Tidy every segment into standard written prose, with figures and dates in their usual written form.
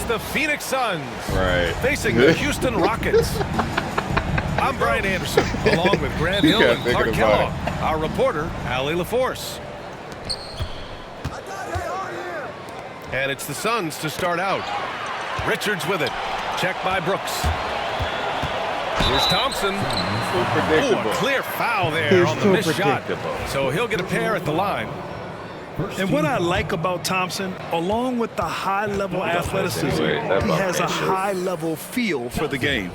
the Phoenix Suns facing Right. the Houston Rockets. I'm Brian Anderson, along with Grant Hill and Clark Kellogg. Our reporter, Allie LaForce. And it's the Suns to start out. Richards with it. Checked by Brooks. Here's Thompson. Oh, a clear foul there on the missed shot. So he'll get a pair at the line. And what I like about Thompson, along with the high-level athleticism, he has a high-level feel for the game.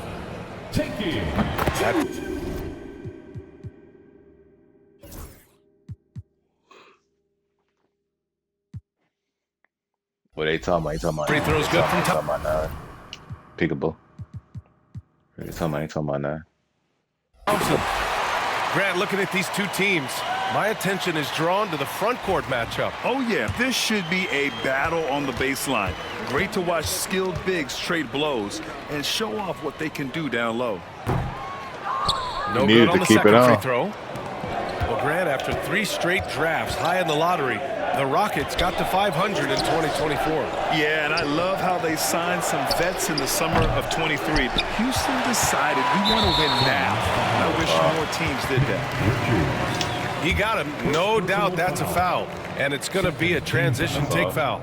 What they talking about? Free throws good from top. Peekaboo. What they talking about now? Thompson. Grant, looking at these two teams, my attention is drawn to the front court matchup. Oh, yeah, this should be a battle on the baseline. Great to watch skilled bigs trade blows and show off what they can do down low. No good on the second free throw. Well, Grant, after 3 straight drafts high in the lottery, the Rockets got to 500 in 2024. Yeah, and I love how they signed some vets in the summer of 23. Houston decided we want to win now. I wish more teams did that. He got him. No doubt that's a foul. And it's going to be a transition take foul.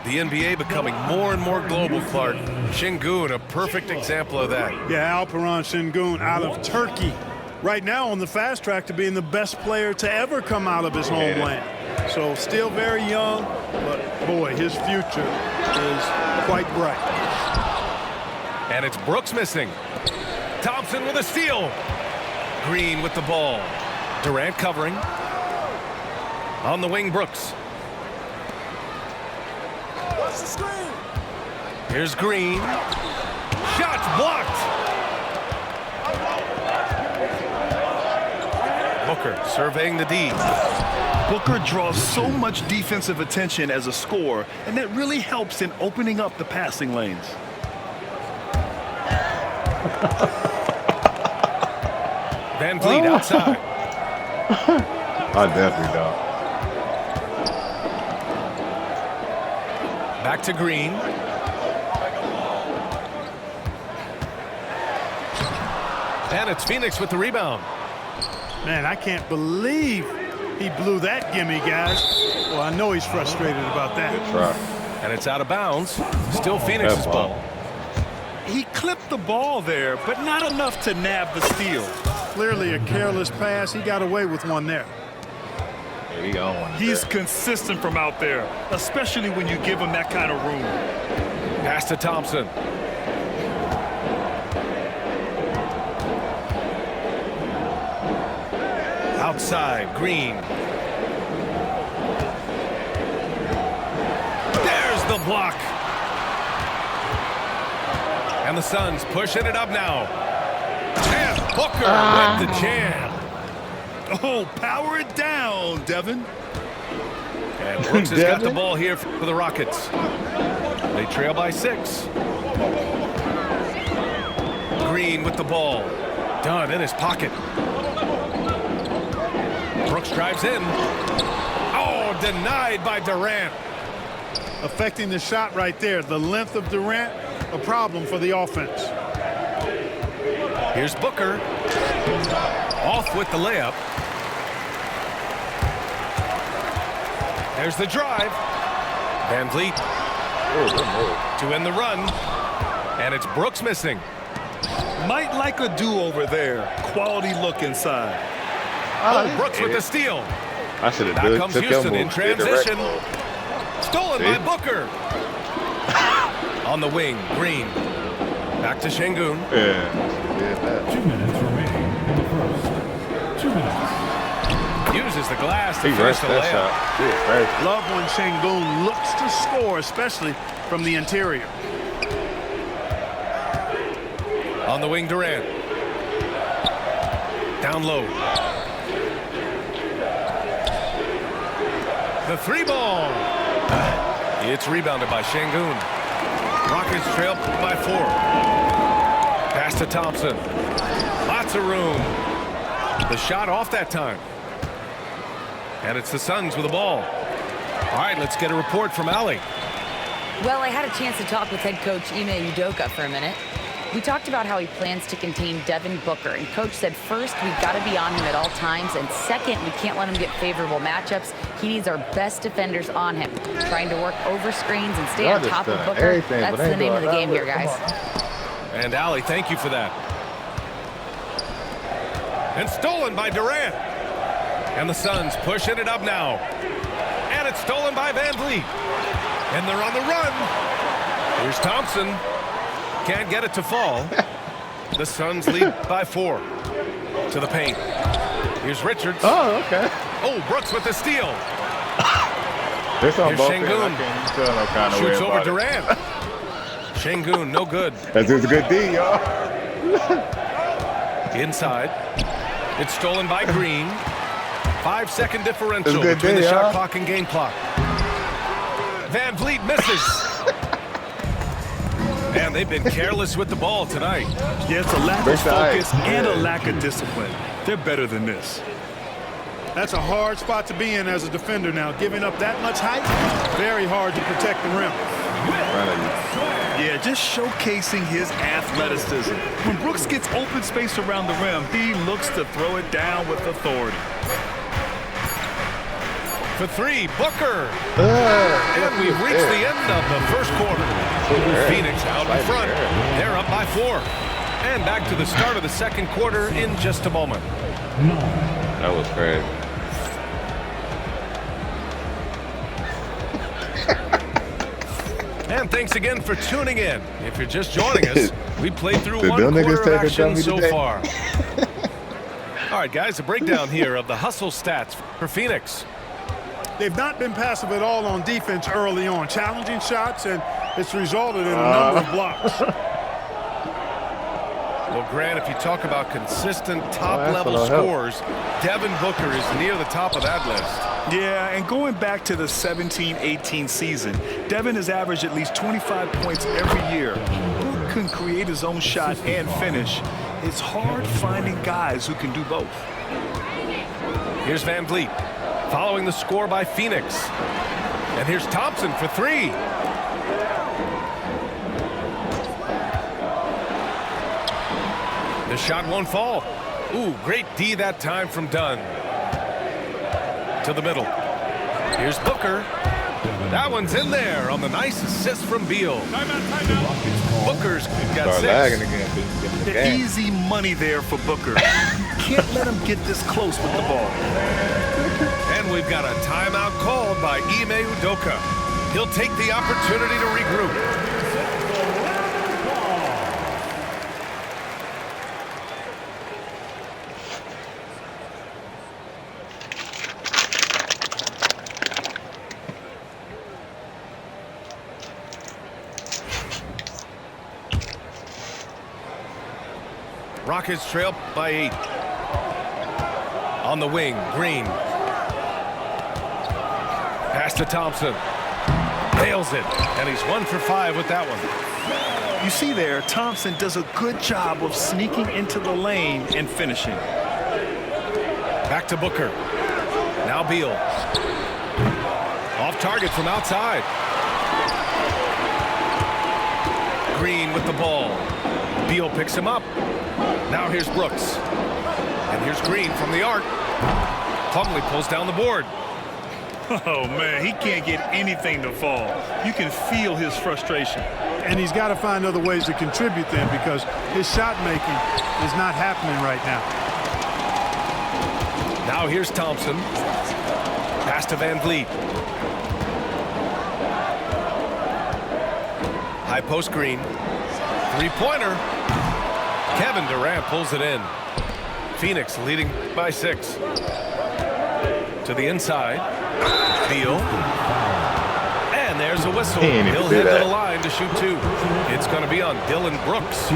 The NBA becoming more and more global, Clark. Şengün, a perfect example of that. Yeah, Alperen Şengün out of Turkey. Right now on the fast track to being the best player to ever come out of his homeland. So still very young, but boy, his future is quite bright. And it's Brooks missing. Thompson with a steal. Green with the ball. Durant covering. On the wing, Brooks. What's the screen? Here's Green. Shots blocked. Booker surveying the D. Booker draws so much defensive attention as a scorer, and that really helps in opening up the passing lanes. Van Vliet outside. I definitely don't. Back to Green. And it's Phoenix with the rebound. Man, I can't believe he blew that gimme, guys. Well, I know he's frustrated about that. And it's out of bounds. Still Phoenix's ball. He clipped the ball there, but not enough to nab the steal. Clearly a careless pass. He got away with one there. Yeah, he got one. He's consistent from out there, especially when you give him that kind of room. Pass to Thompson. Outside, Green. There's the block. And the Suns pushing it up now. And Booker with the jam. Oh, power it down, Devin. And Brooks has got the ball here for the Rockets. They trail by 6. Green with the ball. Dunn in his pocket. Brooks drives in. Oh, denied by Durant. Affecting the shot right there. The length of Durant, a problem for the offense. Here's Booker. Off with the layup. There's the drive. Van Vliet to end the run. And it's Brooks missing. Might like a do-over there. Quality look inside. Oh, Brooks with the steal. I should have Now done it. comes Houston in transition. Stolen by Booker. On the wing, Green. Back to Şengün. Yeah. 2 minutes remaining in the first. 2 minutes. Uses the glass to He finish rushed the that layup. shot. Yeah, Love when Şengün looks to score, especially from the interior. On the wing, Durant. Down low. The 3 ball. It's rebounded by Şengün. Rockets trail by 4. Pass to Thompson. Lots of room. The shot off that time. And it's the Suns with the ball. All right, let's get a report from Allie. Well, I had a chance to talk with head coach Ime Udoka for a minute. We talked about how he plans to contain Devin Booker, and Coach said first, we've got to be on him at all times, and second, we can't let him get favorable matchups. He needs our best defenders on him, trying to work over screens and stay on top of Booker. That's the name of the game here, guys. And Allie, thank you for that. And stolen by Durant. And the Suns pushing it up now. And it's stolen by Van Vliet. And they're on the run. Here's Thompson. Can't get it to fall. The Suns lead by 4 to the paint. Here's Richards. Oh, okay. Oh, Brooks with the steal. This on Here's both Şengün. ends. I can't tell no kind of Shoots way over about Durant. Şengün, no good. That's just a good D, y'all. Inside. It's stolen by Green. 5-second differential That's a good between the D, shot huh? clock and game clock. Van Vliet misses. Man, they've been careless with the ball tonight. Yeah, it's a lack of focus and a lack of discipline. They're better than this. That's a hard spot to be in as a defender now. Giving up that much height, very hard to protect the rim. Yeah, just showcasing his athleticism. When Brooks gets open space around the rim, he looks to throw it down with authority. For 3, Booker. And we've reached the end of the first quarter. Phoenix out in front. They're up by 4. And back to the start of the second quarter in just a moment. That was crazy. And thanks again for tuning in. If you're just joining us, we played through Did one them niggas quarter of take a action dummy so today? far. All right, guys, a breakdown here of the hustle stats for Phoenix. They've not been passive at all on defense early on. Challenging shots, and it's resulted in a number of blocks. Well, Grant, if you talk about consistent top-level scores, Devin Booker is near the top of that list. Yeah, and going back to the 17-18 season, Devin has averaged at least 25 points every year. Book can create his own shot and finish. It's hard finding guys who can do both. Here's Van Vliet, following the score by Phoenix. And here's Thompson for 3. The shot won't fall. Ooh, great D that time from Dunn. To the middle. Here's Booker. That one's in there on the nice assist from Beal. Booker's got Start 6. lagging again. The easy money there for Booker. Can't let him get this close with the ball. And we've got a timeout called by Ime Udoka. He'll take the opportunity to regroup. Rockets trail by 8. On the wing, Green. Pass to Thompson. Nails it. And he's 1 for 5 with that one. You see there, Thompson does a good job of sneaking into the lane and finishing. Back to Booker. Now Beal. Off target from outside. Green with the ball. Beal picks him up. Now here's Brooks. And here's Green from the arc. Plumlee pulls down the board. Oh, man, he can't get anything to fall. You can feel his frustration. And he's got to find other ways to contribute then, because his shot making is not happening right now. Now here's Thompson. Pass to Van Vliet. High post Green. Three-pointer. Kevin Durant pulls it in. Phoenix leading by 6. To the inside. Beal. And there's a whistle. He'll head to the line to shoot 2. It's going to be on Dylan Brooks.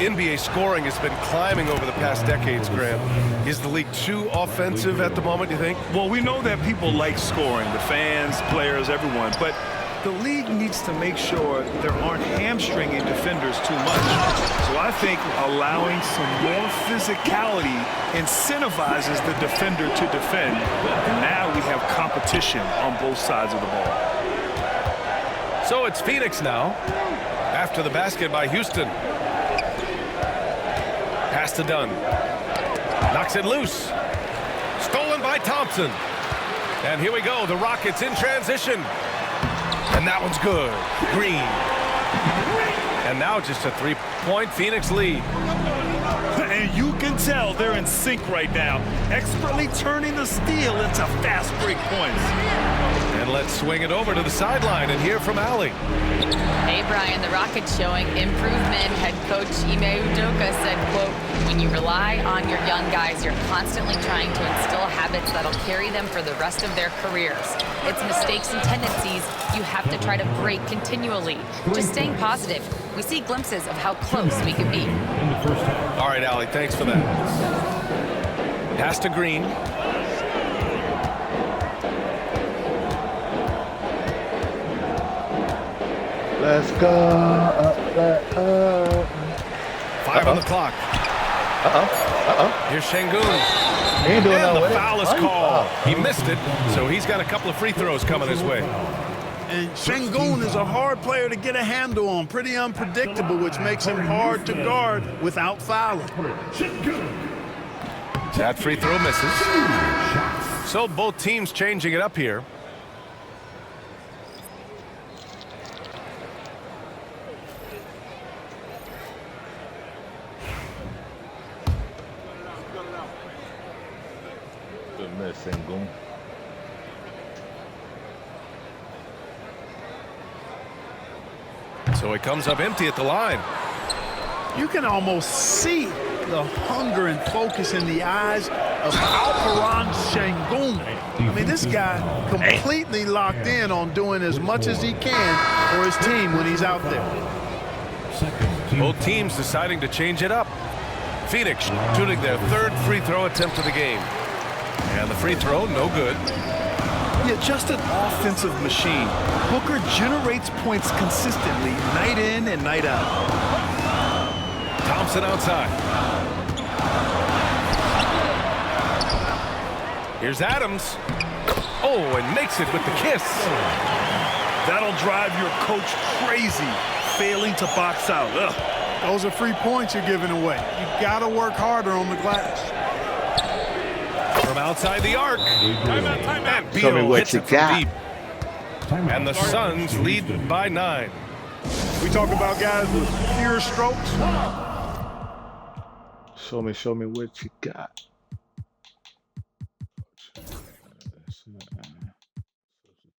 NBA scoring has been climbing over the past decades, Graham. Is the league too offensive at the moment, you think? Well, we know that people like scoring, the fans, players, everyone, but the league needs to make sure there aren't hamstringing defenders too much. So I think allowing some more physicality incentivizes the defender to defend. And now we have competition on both sides of the ball. So it's Phoenix now. After the basket by Houston. Pass to Dunn. Knocks it loose. Stolen by Thompson. And here we go. The Rockets in transition. And that one's good. Green. And now just a three-point Phoenix lead. And you can tell they're in sync right now, expertly turning the steal into fast break points. And let's swing it over to the sideline and hear from Allie. Hey, Brian, the Rockets showing improvement. Head coach Ime Udoka said, quote, when you rely on your young guys, you're constantly trying to instill habits that'll carry them for the rest of their careers. It's mistakes and tendencies you have to try to break continually. Just staying positive. We see glimpses of how close we can be. All right, Allie, thanks for that. Pass to Green. Let's go. 5 on the clock. Here's Şengün. He ain't doing And no the way. foul is called. He missed it, so he's got a couple of free throws coming his way. And Şengün is a hard player to get a handle on, pretty unpredictable, which makes him hard to guard without fouling. That free throw misses. So both teams changing it up here. Good miss, Şengün. So he comes up empty at the line. You can almost see the hunger and focus in the eyes of Alperen Şengün. I mean, this guy completely locked in on doing as much as he can for his team when he's out there. Both teams deciding to change it up. Phoenix shooting their third free throw attempt of the game. And the free throw, no good. Yeah, just an offensive machine. Booker generates points consistently, night in and night out. Thompson outside. Here's Adams. Oh, and makes it with the kiss. That'll drive your coach crazy, failing to box out. Ugh. Those are free points you're giving away. You got to work harder on the glass. From outside the arc. And Show me Beal what hits you it from got. deep. And the Suns lead by 9. We talk about guys with fewer strokes. Show me what you got.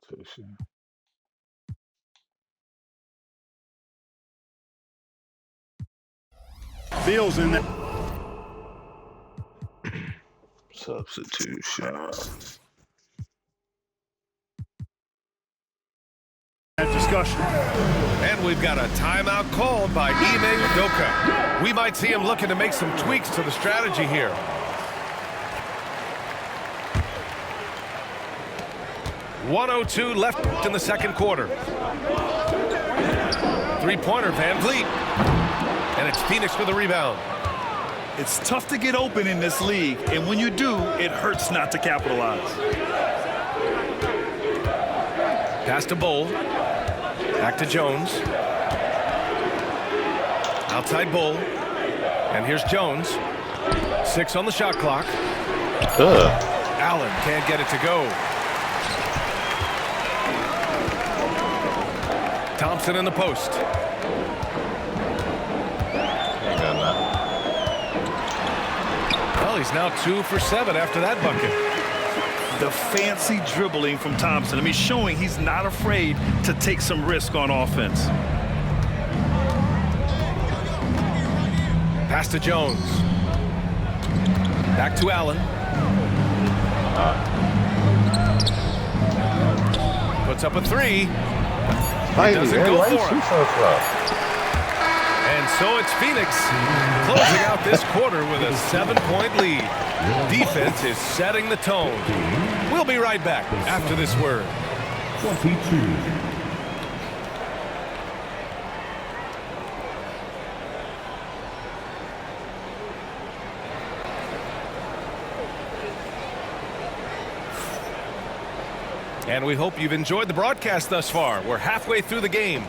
Substitution. Beal's in there. Substitution. That discussion. And we've got a timeout called by Ime Udoka. We might see him looking to make some tweaks to the strategy here. .102 left in the second quarter. Three-pointer, Van Vliet. And it's Phoenix with a rebound. It's tough to get open in this league, and when you do, it hurts not to capitalize. Pass to Bull. Back to Jones. Outside Bull. And here's Jones. 6 on the shot clock. Allen can't get it to go. Thompson in the post. Ain't got nothing. Well, he's now 2 for 7 after that bucket. The fancy dribbling from Thompson. I mean, showing he's not afraid to take some risk on offense. Pass to Jones. Back to Allen. Puts up a 3. Doesn't go for him. And so it's Phoenix closing out this quarter with a 7-point lead. Defense is setting the tone. We'll be right back after this word. 22. And we hope you've enjoyed the broadcast thus far. We're halfway through the game.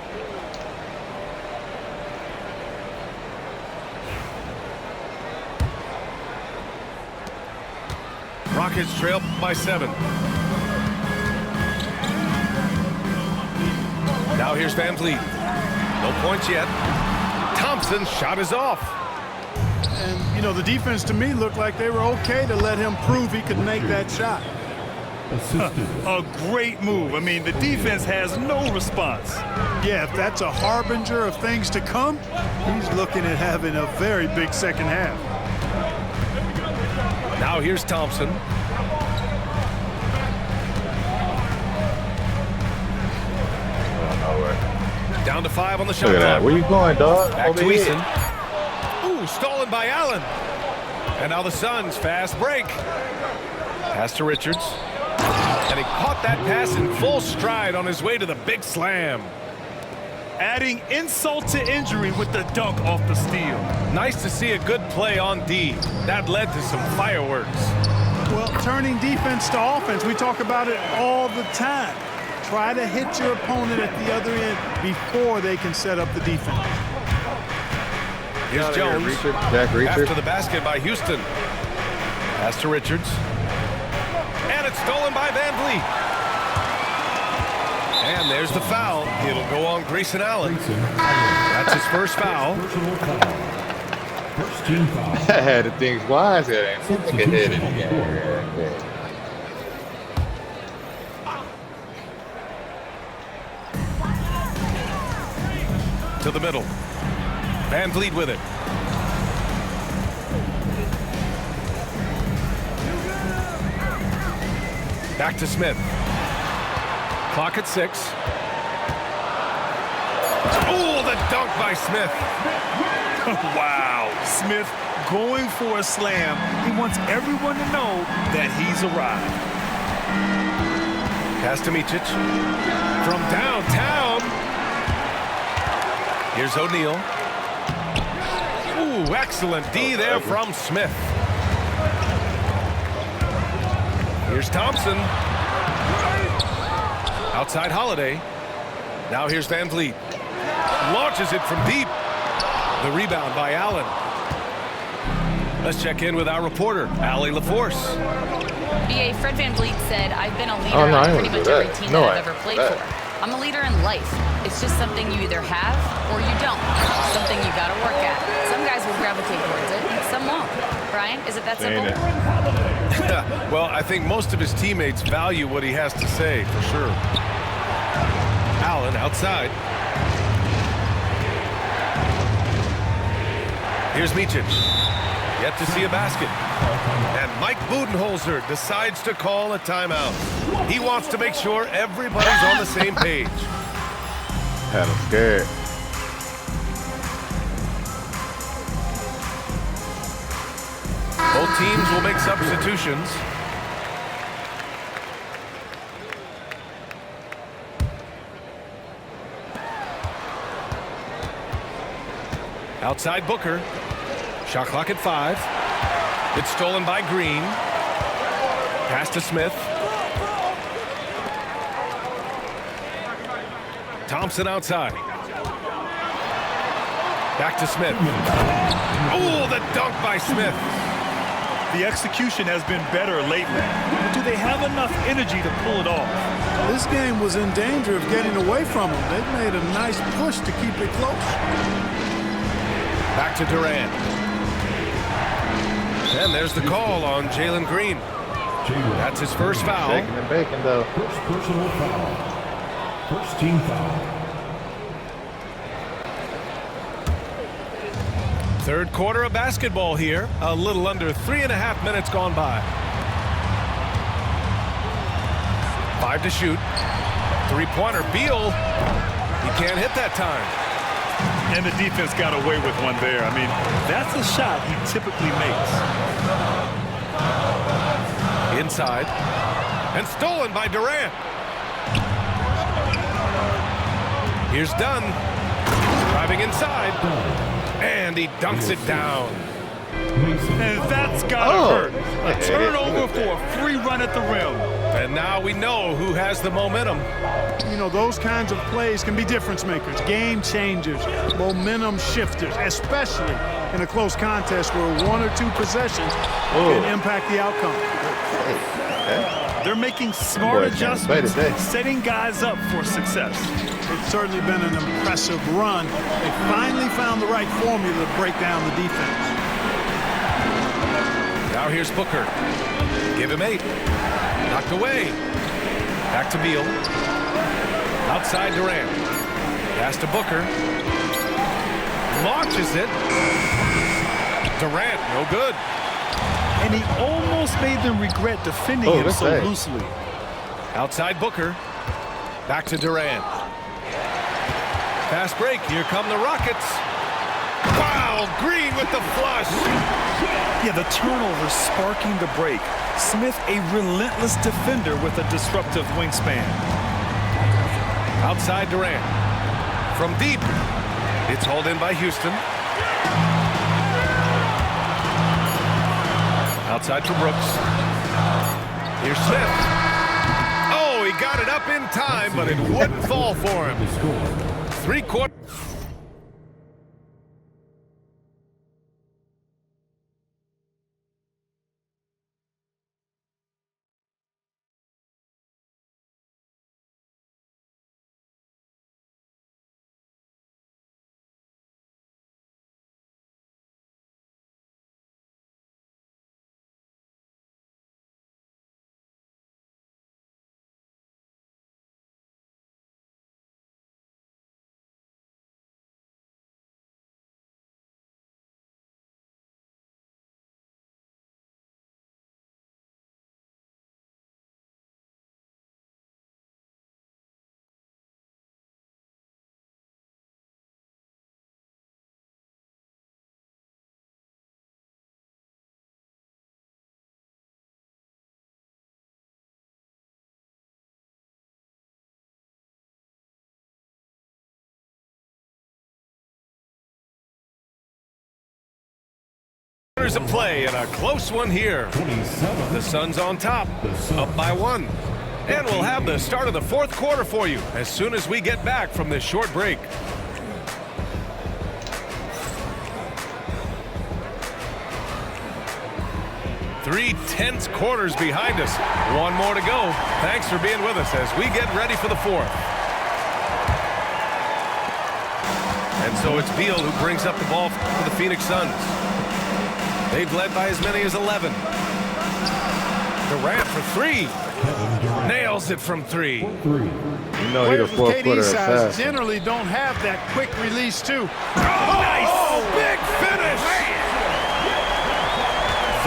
Rockets trail by 7. Now here's Van Vliet. No points yet. Thompson's shot is off. And, you know, the defense to me looked like they were okay to let him prove he could make that shot. A great move. I mean, the defense has no response. Yeah, if that's a harbinger of things to come, he's looking at having a very big second half. Now here's Thompson. Down to 5 on the shot Look at that. clock. Where you going, dog? Back Over to here. Eason. Ooh, stolen by Allen. And now the Suns fast break. Pass to Richards. And he caught that pass in full stride on his way to the big slam. Adding insult to injury with the dunk off the steal. Nice to see a good play on D. That led to some fireworks. Well, turning defense to offense, we talk about it all the time. Try to hit your opponent at the other end before they can set up the defense. Here's Jones. Jack Reacher. After the basket by Houston. Pass to Richards. And it's stolen by Van Vliet. And there's the foul. It'll go on Grayson Allen. That's his first foul. Personal foul. First team foul. I had to think wise here. Ain't think ahead of the game. To the middle. Van Vliet with it. Back to Smith. Clock at 6. Oh, the dunk by Smith. Wow. Smith going for a slam. He wants everyone to know that he's arrived. Pass to Micic. From downtown. Here's O'Neal. Ooh, excellent D there from Smith. Here's Thompson. Outside Holiday. Now here's Van Vliet. Launches it from deep. The rebound by Allen. Let's check in with our reporter, Allie LaForce. BA, Fred Van Vliet said, I've been a leader Oh, no, I on didn't pretty much do every that. team No, that I I've ever didn't played do that. for. I'm a leader in life. It's just something you either have or you don't. Something you got to work at. Some guys will gravitate towards it, and some won't. Brian, is it that simple? Well, I think most of his teammates value what he has to say, for sure. Allen outside. Here's Micic. Yet to see a basket. And Mike Budenholzer decides to call a timeout. He wants to make sure everybody's on the same page. Had him scared. Both teams will make substitutions. Outside Booker. Shot clock at 5. It's stolen by Green. Pass to Smith. Thompson outside. Back to Smith. Oh, the dunk by Smith. The execution has been better lately. But do they have enough energy to pull it off? This game was in danger of getting away from them. They've made a nice push to keep it close. Back to Durant. And there's the call on Jalen Green. That's his first foul. Shaking and baking, though. First personal foul. First team foul. Third quarter of basketball here. A little under 3.5 minutes gone by. 5 to shoot. Three-pointer. Beal. He can't hit that time. And the defense got away with one there. I mean, that's a shot he typically makes. Inside. And stolen by Durant. Here's Dunn. Driving inside. And he dunks it down. And that's gotta hurt. A turnover for a free run at the rim. And now we know who has the momentum. You know, those kinds of plays can be difference makers, game changers, momentum shifters, especially in a close contest where 1 or 2 possessions can impact the outcome. They're making smart adjustments, setting guys up for success. It's certainly been an impressive run. They finally found the right formula to break down the defense. Now here's Booker. Give him 8. Knocked away. Back to Beal. Outside Durant. Pass to Booker. Launches it. Durant, no good. And he almost made them regret defending him so loosely. Outside Booker. Back to Durant. Fast break. Here come the Rockets. Wow, Green with the flush. Yeah, the turnover sparking the break. Smith, a relentless defender with a disruptive wingspan. Outside Durant. From deep. It's hauled in by Houston. Outside for Brooks. Here's Smith. Oh, he got it up in time, but it wouldn't fall for him. 3-quarter. There's a play and a close one here. The Suns on top, up by 1. And we'll have the start of the 4th quarter for you as soon as we get back from this short break. Three tense quarters behind us. 1 more to go. Thanks for being with us as we get ready for the 4th. And so it's Beal who brings up the ball for the Phoenix Suns. They've led by as many as 11. Durant for 3. Nails it from 3. You know he's a 4th quarter assassin. Generally don't have that quick release too. Nice! Big finish!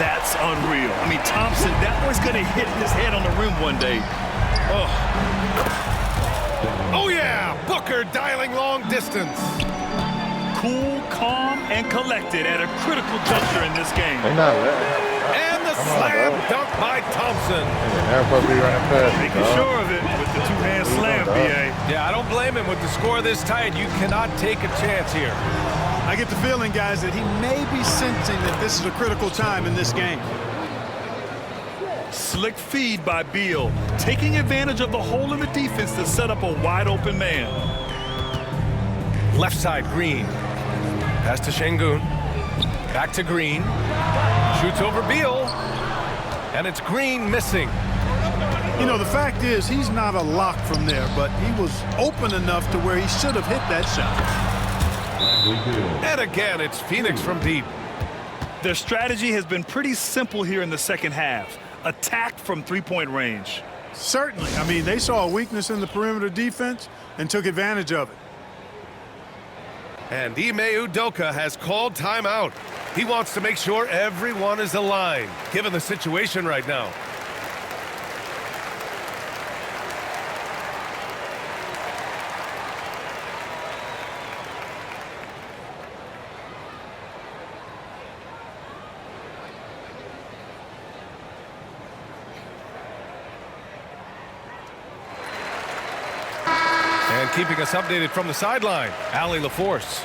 That's unreal. I mean, Thompson, that boy's going to hit his head on the rim one day. Oh yeah! Booker dialing long distance. Cool, calm, and collected at a critical juncture in this game. And the slam dunk by Thompson. They're supposed to be running fast. Making sure of it with the 2-hand slam, B.A. Yeah, I don't blame him with the score this tight. You cannot take a chance here. I get the feeling, guys, that he may be sensing that this is a critical time in this game. Slick feed by Beal, taking advantage of the hole in the defense to set up a wide-open man. Left side, Green. Pass to Şengün. Back to Green. Shoots over Beal. And it's Green missing. You know, the fact is he's not a lock from there, but he was open enough to where he should have hit that shot. And again, it's Phoenix from deep. Their strategy has been pretty simple here in the second half. Attack from 3-point range. Certainly. I mean, they saw a weakness in the perimeter defense and took advantage of it. And Ime Udoka has called timeout. He wants to make sure everyone is aligned, given the situation right now. And keeping us updated from the sideline, Allie LaForce.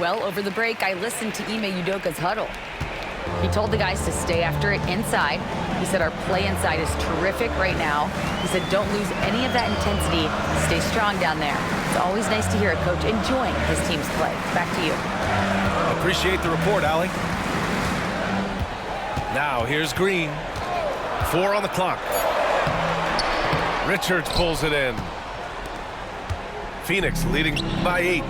Well, over the break, I listened to Ime Udoka's huddle. He told the guys to stay after it inside, He said our play inside is terrific right now. He said don't lose any of that intensity. Stay strong down there. It's always nice to hear a coach enjoying his team's play. Back to you. Appreciate the report, Allie. Now here's Green. 4 on the clock. Richards pulls it in. Phoenix leading by 8.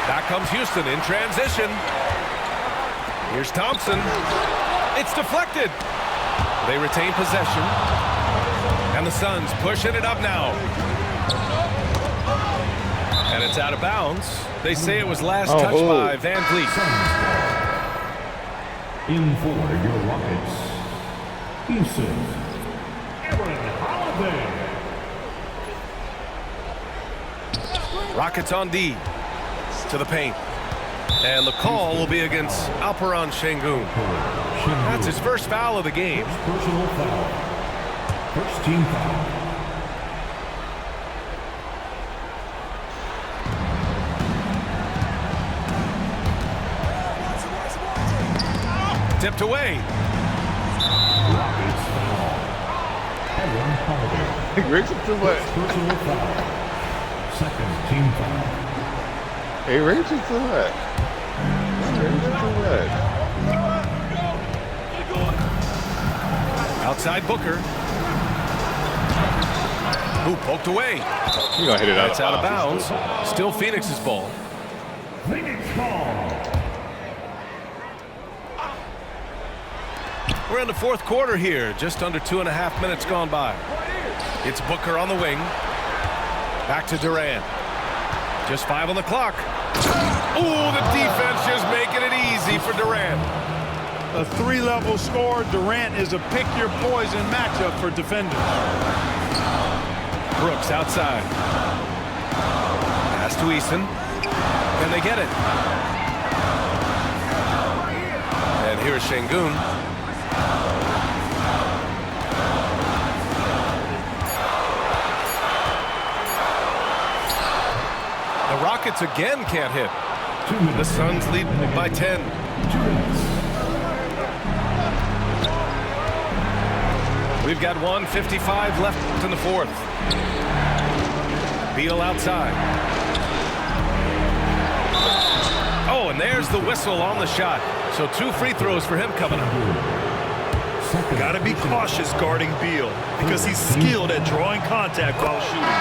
Back comes Houston in transition. Here's Thompson. It's deflected. They retain possession. And the Suns pushing it up now. And it's out of bounds. They say it was last touched by Van Vliet. In for your Rockets, Houston, Aaron Holiday. Rockets on D. To the paint. And the call will be against Alperen Şengün. That's his first foul of the game. Personal foul. First team foul. Tipped away. Rockets foul. Aaron Holiday. Richardson too much. Personal foul. Second team foul. Hey, Richardson too much. Richardson too much. Outside Booker. Who poked away. You gonna hit it That's out of bounds. Still Phoenix's ball. Phoenix ball. We're in the fourth quarter here. Just under 2.5 minutes gone by. It's Booker on the wing. Back to Durant. Just 5 on the clock. Ooh, the defense just making it easy for Durant. A 3-level score. Durant is a pick-your-poison matchup for defenders. Brooks outside. Pass to Eason. Can they get it? And here's Şengün. The Rockets again can't hit. The Suns lead by 10. 2 minutes. We've got 1:55 left in the fourth. Beal outside. Oh, and there's the whistle on the shot. So 2 free throws for him coming up. Got to be cautious guarding Beal because he's skilled at drawing contact while shooting.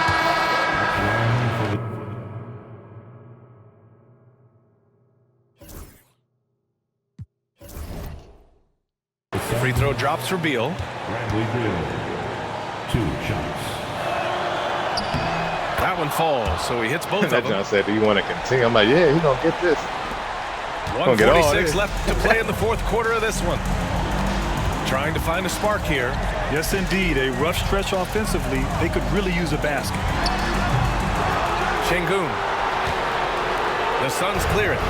Free throw drops for Beal. Bradley Beal. 2 shots. That one falls, so he hits both of That them. John said, do you want to continue? I'm like, yeah, he's going to get this. 1:46 left to play in the fourth quarter of this one. Trying to find a spark here. Yes, indeed. A rough stretch offensively. They could really use a basket. Şengün. The Suns clear it.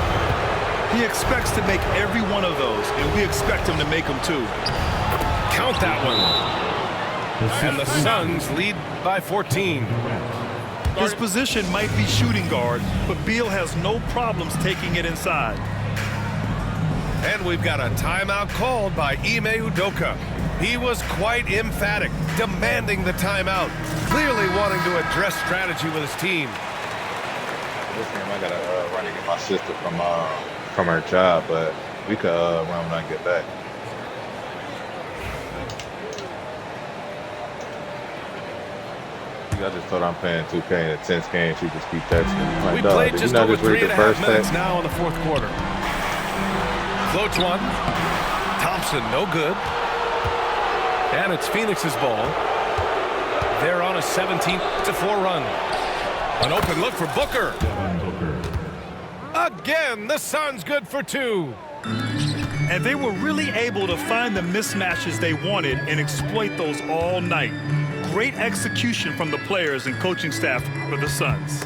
He expects to make every one of those, and we expect him to make them too. Count that one. And the Suns lead by 14. His position might be shooting guard, but Beal has no problems taking it inside. And we've got a timeout called by Ime Udoka. He was quite emphatic, demanding the timeout, clearly wanting to address strategy with his team. This game, I got to run and get my sister from her job, but we could run when I get back. I just told her I'm playing 2K in a tense game. She just keep texting me. Like, We dog, played did just you not over just read the 3.5 first minutes text? now in the fourth quarter. Floats one. Thompson, no good. And it's Phoenix's ball. They're on a 17-4 run. An open look for Booker. Again, the Suns good for 2. And they were really able to find the mismatches they wanted and exploit those all night. Great execution from the players and coaching staff for the Suns.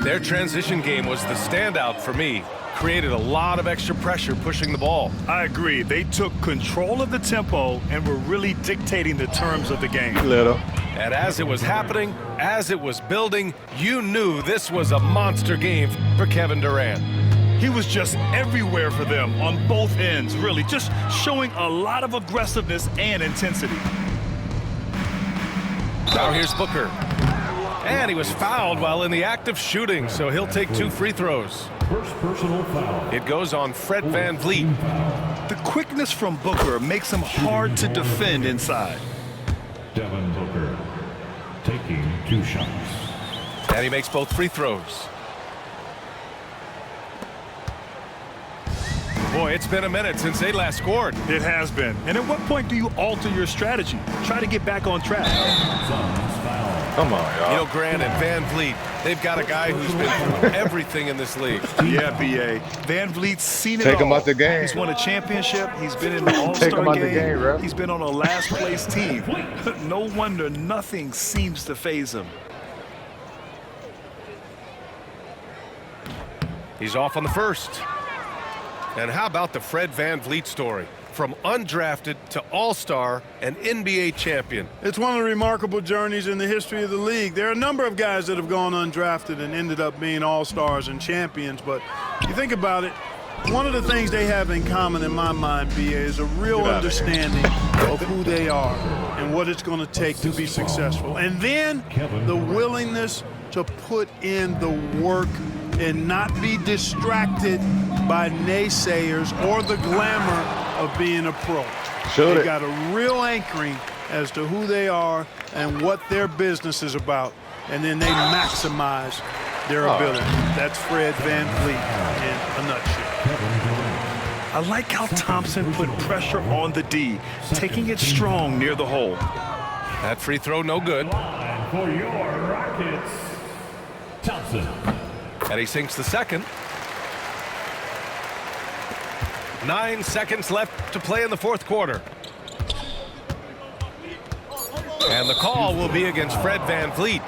Their transition game was the standout for me. Created a lot of extra pressure pushing the ball. I agree. They took control of the tempo and were really dictating the terms of the game. Little. And as it was happening, as it was building, you knew this was a monster game for Kevin Durant. He was just everywhere for them on both ends, really, just showing a lot of aggressiveness and intensity. Now here's Booker. And he was fouled while in the act of shooting, so he'll take 2 free throws. First personal foul. It goes on Fred VanVleet. The quickness from Booker makes him hard to defend inside. Devin Booker taking 2 shots. And he makes both free throws. Boy, it's been a minute since they last scored. It has been. And at what point do you alter your strategy? Try to get back on track. Suns foul. Come on, y'all. You know, Grant and VanVleet, they've got a guy who's been through everything in this league. Yeah, B.A. VanVleet's seen it Take all. him out the game. He's won a championship. He's been in the All-Star him out the game. game, bro. He's been on a last-place team. No wonder nothing seems to faze him. He's off on the first. And how about the Fred VanVleet story? From undrafted to all-star and NBA champion. It's one of the remarkable journeys in the history of the league. There are a number of guys that have gone undrafted and ended up being all-stars and champions, but you think about it, one of the things they have in common in my mind, B.A., is a real understanding of who they are and what it's going to take to be successful. And then the willingness to put in the work and not be distracted by naysayers or the glamour of being a pro. They got a real anchoring as to who they are and what their business is about, and then they maximize their ability. That's Fred VanVleet in a nutshell. I like how Thompson put pressure on the D, taking it strong near the hole. That free throw no good. Line for your Rockets, Thompson. And he sinks the second. 9 seconds left to play in the fourth quarter. And the call will be against Fred VanVleet.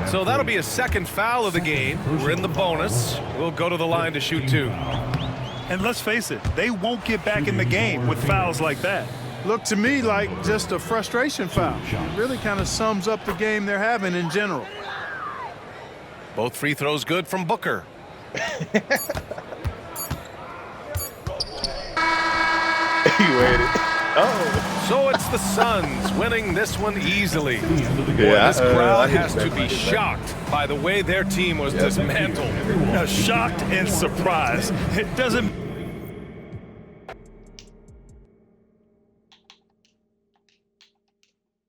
So that'll be a second foul of the game. We're in the bonus. We'll go to the line to shoot 2. And let's face it, they won't get back in the game with fouls like that. Looked to me like just a frustration foul. It really kind of sums up the game they're having in general. Both free throws good from Booker. He waited. Oh. So it's the Suns winning this one easily. Boy, Yeah, this crowd I has to expect be that. shocked by the way their team was dismantled. Shocked and surprised. It doesn't